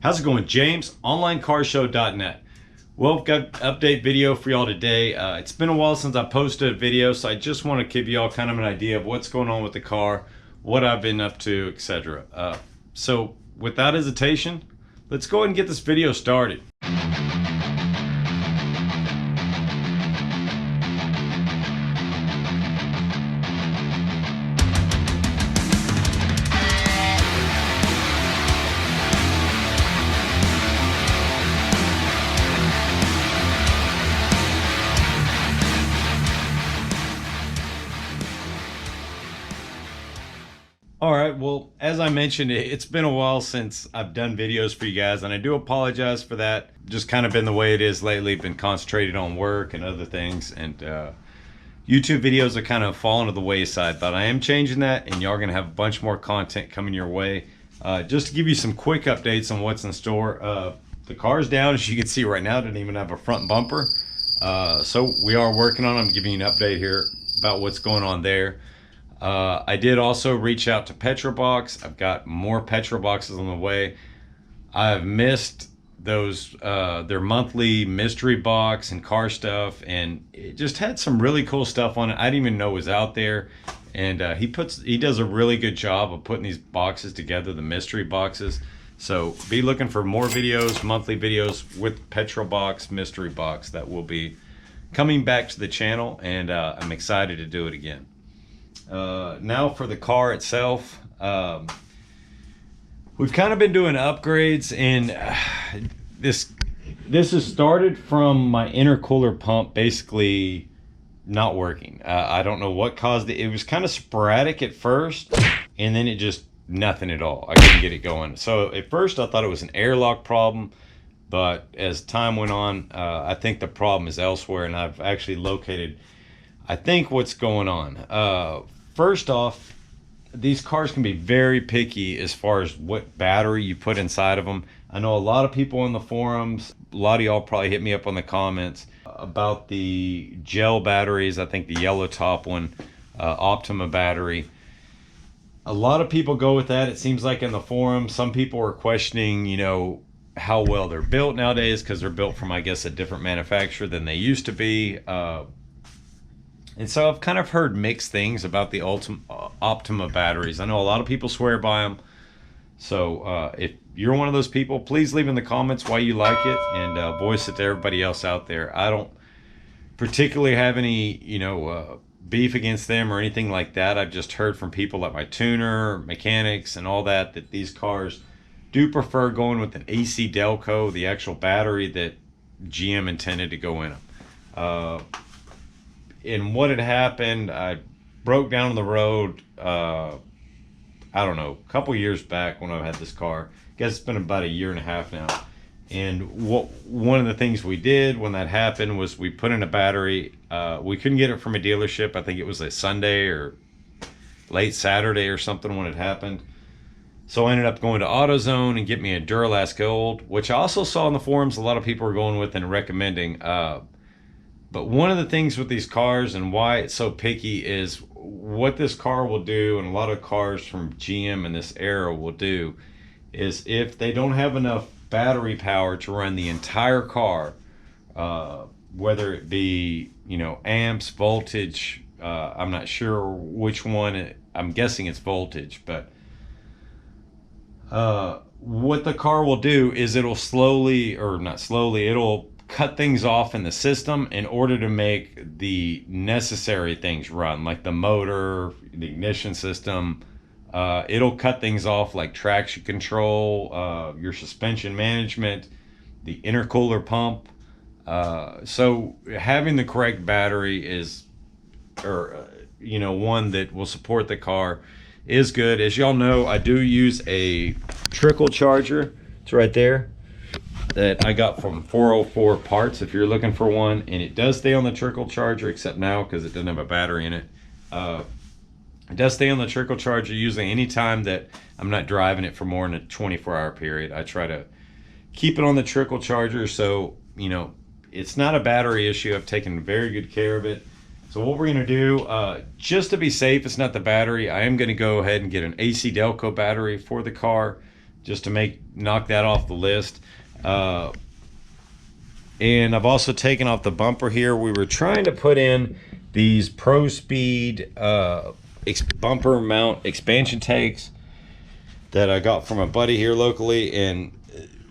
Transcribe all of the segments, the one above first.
How's it going, James? OnlineCarShow.net. Well, I've got an update video for y'all today. It's been a while since I posted a video, so I just want to give y'all kind of an idea of what's going on with the car, what I've been up to, etc. So without hesitation, let's go ahead and get this video started. All right, well, as I mentioned, it's been a while since I've done videos for you guys, and I do apologize for that. Just kind of been the way it is lately. Been concentrated on work and other things, and YouTube videos are kind of falling to the wayside, but I am changing that, and y'all are going to have a bunch more content coming your way. Just to give you some quick updates on what's in store. The car's down, as you can see right now. Didn't even have a front bumper. So we are working on it. I'm giving you an update here about what's going on there. I did also reach out to Petrobox. I've got more Petroboxes on the way. I've missed those their monthly mystery box and car stuff, and it just had some really cool stuff on it I didn't even know was out there. And he does a really good job of putting these boxes together, the mystery boxes. So be looking for more videos, monthly videos with Petrobox mystery box that will be coming back to the channel, and I'm excited to do it again. Now for the car itself, we've kind of been doing upgrades, and this has started from my intercooler pump basically not working. I don't know what caused it. It was kind of sporadic at first, and then it just nothing at all. I couldn't get it going. So at first I thought it was an airlock problem, but as time went on, I think the problem is elsewhere, and I've actually located, I think, what's going on. First off, these cars can be very picky as far as what battery you put inside of them. I know a lot of people in the forums, a lot of y'all probably hit me up on the comments about the gel batteries. I think the yellow top one, Optima battery. A lot of people go with that. It seems like in the forum, some people are questioning, you know, how well they're built nowadays, because they're built from, I guess, a different manufacturer than they used to be. And so I've kind of heard mixed things about the Optima batteries. I know a lot of people swear by them. So if you're one of those people, please leave in the comments why you like it, and voice it to everybody else out there. I don't particularly have any, beef against them or anything like that. I've just heard from people like my tuner, mechanics, and all that these cars do prefer going with an AC Delco, the actual battery that GM intended to go in them. And what had happened, I broke down on the road, I don't know, a couple years back when I had this car. I guess it's been about a year and a half now. And one of the things we did when that happened was we put in a battery. We couldn't get it from a dealership. I think it was a Sunday or late Saturday or something when it happened. So I ended up going to AutoZone and get me a Duralast Gold, which I also saw in the forums a lot of people were going with and recommending. But one of the things with these cars and why it's so picky is what this car will do, and a lot of cars from GM in this era will do, is if they don't have enough battery power to run the entire car, whether it be, amps, voltage, I'm not sure which one, I'm guessing it's voltage, but what the car will do is it'll it'll cut things off in the system in order to make the necessary things run, like the motor, the ignition system. It'll cut things off like traction control, your suspension management, the intercooler pump. So having the correct battery is, one that will support the car is good. As y'all know, I do use a trickle charger. It's right there, that I got from 404 Parts if you're looking for one, and it does stay on the trickle charger, except now because it doesn't have a battery in it. It does stay on the trickle charger usually any time that I'm not driving it for more than a 24-hour period. I try to keep it on the trickle charger, so it's not a battery issue. I've taken very good care of it. So what we're going to do, just to be safe, it's not the battery, I am going to go ahead and get an AC Delco battery for the car. just to knock that off the list. And I've also taken off the bumper here. We were trying to put in these Pro Speed bumper mount expansion tanks that I got from a buddy here locally, and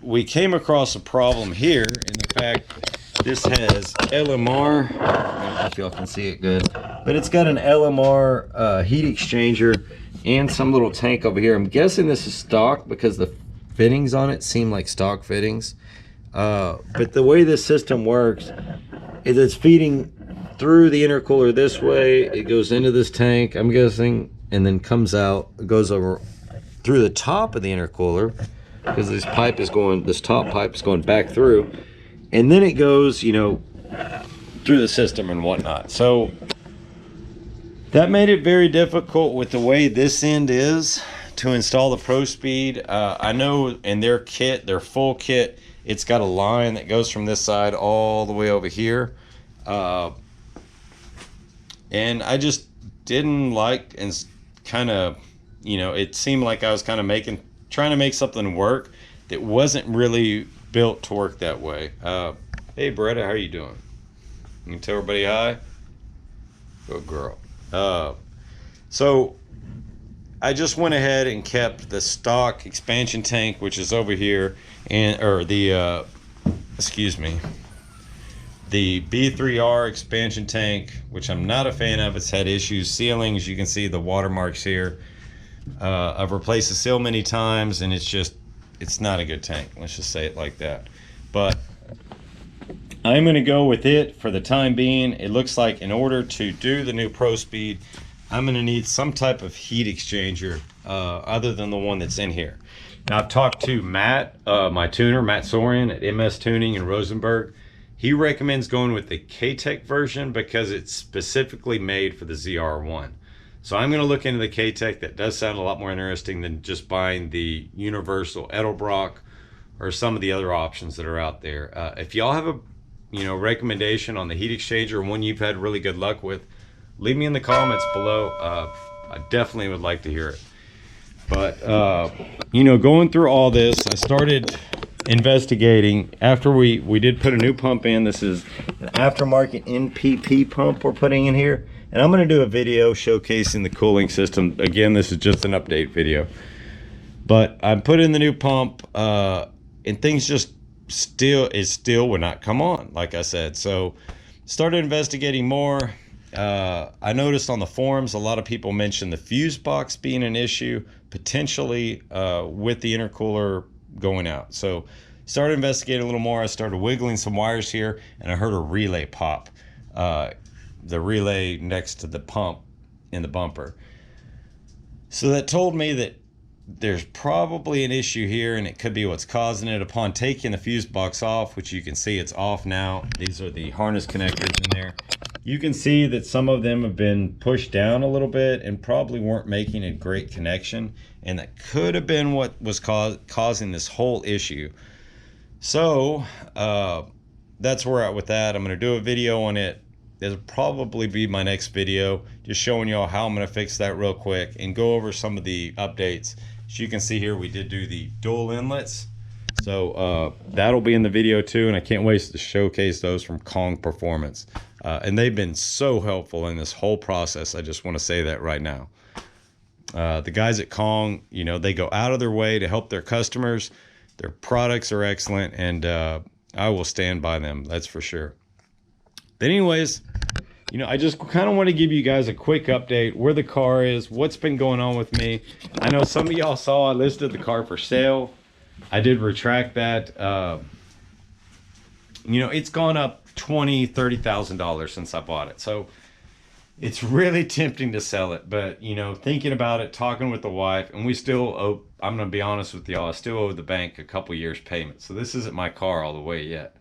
we came across a problem here in the fact this has LMR. I don't know if y'all can see it good, but it's got an LMR heat exchanger and some little tank over here. I'm guessing this is stock because the fittings on it seem like stock fittings. But the way this system works is it's feeding through the intercooler this way. It goes into this tank, I'm guessing, and then comes out. It goes over through the top of the intercooler because this top pipe is going back through, and then it goes, you know, through the system and whatnot. So that made it very difficult with the way this end is to install the Pro Speed. I know in their kit, their full kit, it's got a line that goes from this side all the way over here. And I just didn't like, and kind of, you know, it seemed like I was kind of trying to make something work that wasn't really built to work that way. Hey Beretta, how are you doing? You can tell everybody hi. Good girl. So I just went ahead and kept the stock expansion tank, which is over here, or the the B3R expansion tank, which I'm not a fan of. It's had issues sealing, as you can see the watermarks here. I've replaced the seal many times, and it's not a good tank. Let's just say it like that. But I'm going to go with it for the time being. It looks like in order to do the new Pro Speed, I'm going to need some type of heat exchanger other than the one that's in here. Now, I've talked to Matt, my tuner, Matt Sorian at MS Tuning in Rosenberg. He recommends going with the K-Tech version because it's specifically made for the ZR1. So I'm going to look into the K-Tech. That does sound a lot more interesting than just buying the universal Edelbrock or some of the other options that are out there. If y'all have a recommendation on the heat exchanger, one you've had really good luck with, leave me in the comments below. I definitely would like to hear it. But going through all this, I started investigating after we did put a new pump in. This is an aftermarket NPP pump we're putting in here, and I'm going to do a video showcasing the cooling system. Again, this is just an update video, but I put in the new pump, and things just still would not come on, like I said. So started investigating more. I noticed on the forums a lot of people mentioned the fuse box being an issue, potentially with the intercooler going out. So started investigating a little more. I started wiggling some wires here, and I heard a relay pop, the relay next to the pump in the bumper. So that told me that there's probably an issue here, and it could be what's causing it. Upon taking the fuse box off, which you can see it's off now, these are the harness connectors in there. You can see that some of them have been pushed down a little bit and probably weren't making a great connection, and that could have been what was causing this whole issue. So that's where we're at with that. I'm going to do a video on it. That'll probably be my next video, just showing y'all how I'm going to fix that real quick and go over some of the updates. As you can see here, we did do the dual inlets, so that'll be in the video too, and I can't wait to showcase those from Kong Performance. And they've been so helpful in this whole process. I just want to say that right now. The guys at Kong, they go out of their way to help their customers. Their products are excellent, and I will stand by them, that's for sure. But anyways, I just kind of want to give you guys a quick update where the car is, what's been going on with me. I know some of y'all saw I listed the car for sale. I did retract that. It's gone up $20,000-$30,000 since I bought it. So it's really tempting to sell it, but thinking about it, talking with the wife, and we still owe, I'm going to be honest with y'all, I still owe the bank a couple years payment. So this isn't my car all the way yet.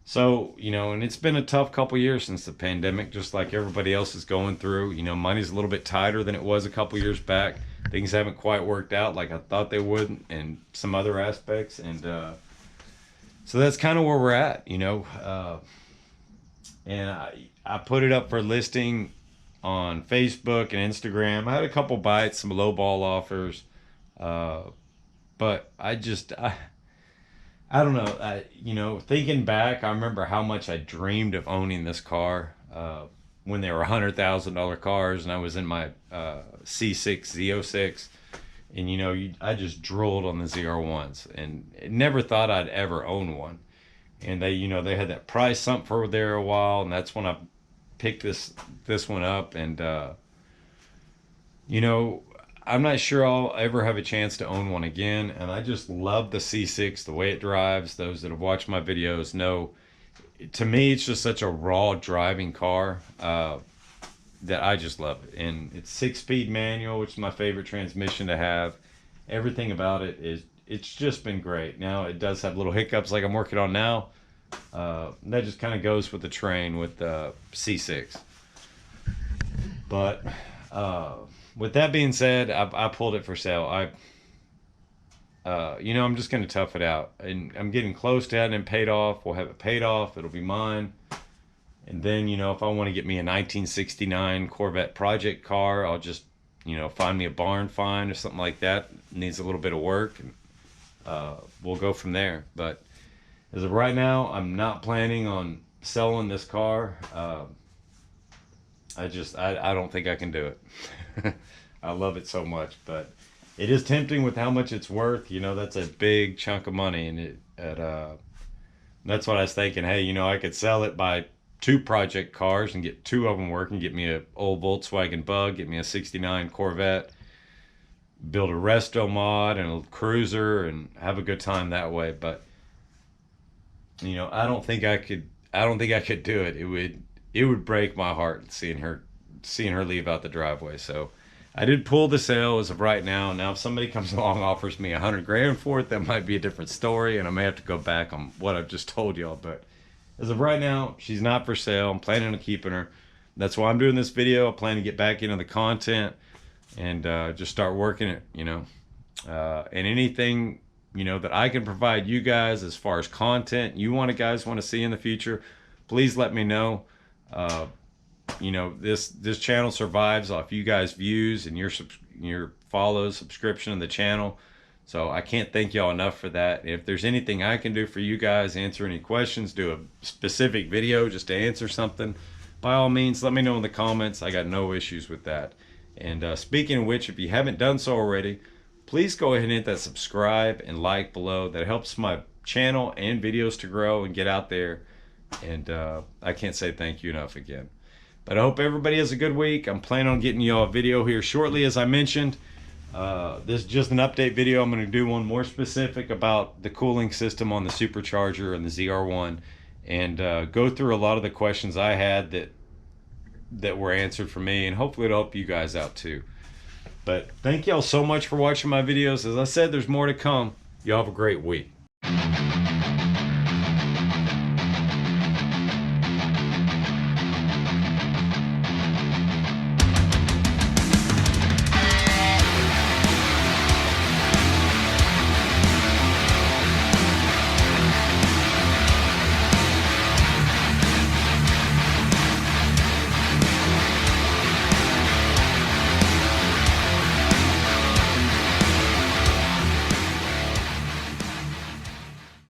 So, and it's been a tough couple years since the pandemic, just like everybody else is going through. Money's a little bit tighter than it was a couple years back. Things haven't quite worked out like I thought they would in some other aspects. And so that's kind of where we're at, and I put it up for listing on Facebook and Instagram. I had a couple bites, some low ball offers, but but I don't know. You know, thinking back, I remember how much I dreamed of owning this car when they were $100,000 cars, and I was in my C6 Z06, and you know, I just drooled on the ZR1s, and never thought I'd ever own one. And they, you know, they had that price something for there a while, and that's when I picked this one up, and you know, I'm not sure I'll ever have a chance to own one again. And I just love the C6, the way it drives. Those that have watched my videos know, to me, it's just such a raw driving car that I just love it. And it's 6-speed manual, which is my favorite transmission to have. Everything about it it's just been great. Now, it does have little hiccups like I'm working on now. That just kind of goes with the train with the C6. But with that being said, I pulled it for sale. You know, I'm just going to tough it out. And I'm getting close to having it paid off. We'll have it paid off. It'll be mine. And then, you know, if I want to get me a 1969 Corvette project car, I'll just, you know, find me a barn find or something like that. It needs a little bit of work. And we'll go from there. But as of right now, I'm not planning on selling this car. I don't think I can do it. I love it so much, but it is tempting with how much it's worth. You know, that's a big chunk of money, and that's what I was thinking. Hey, you know, I could sell it, buy 2 project cars and get 2 of them working, get me a old Volkswagen Bug, get me a 69 Corvette, build a resto mod and a cruiser, and have a good time that way. But you know, I don't think I could do it. It would break my heart seeing her leave out the driveway. So I did pull the sale as of right now. Now, if somebody comes along and offers me $100,000 for it, that might be a different story, and I may have to go back on what I've just told y'all. But as of right now, she's not for sale. I'm planning on keeping her. That's why I'm doing this video. I plan to get back into the content and just start working it, you know. And anything, you know, that I can provide you guys as far as content you guys want to see in the future, please let me know. You know, this channel survives off you guys' views and your follows, subscription of the channel. So I can't thank y'all enough for that. If there's anything I can do for you guys, answer any questions, do a specific video just to answer something, by all means, let me know in the comments. I got no issues with that. And speaking of which, if you haven't done so already, please go ahead and hit that subscribe and like below. That helps my channel and videos to grow and get out there. And I can't say thank you enough again. But I hope everybody has a good week. I'm planning on getting you all a video here shortly, as I mentioned. This is just an update video. I'm going to do one more specific about the cooling system on the supercharger and the ZR1, and go through a lot of the questions I had that were answered for me, and hopefully it'll help you guys out too. But thank y'all so much for watching my videos. As I said, there's more to come. Y'all have a great week.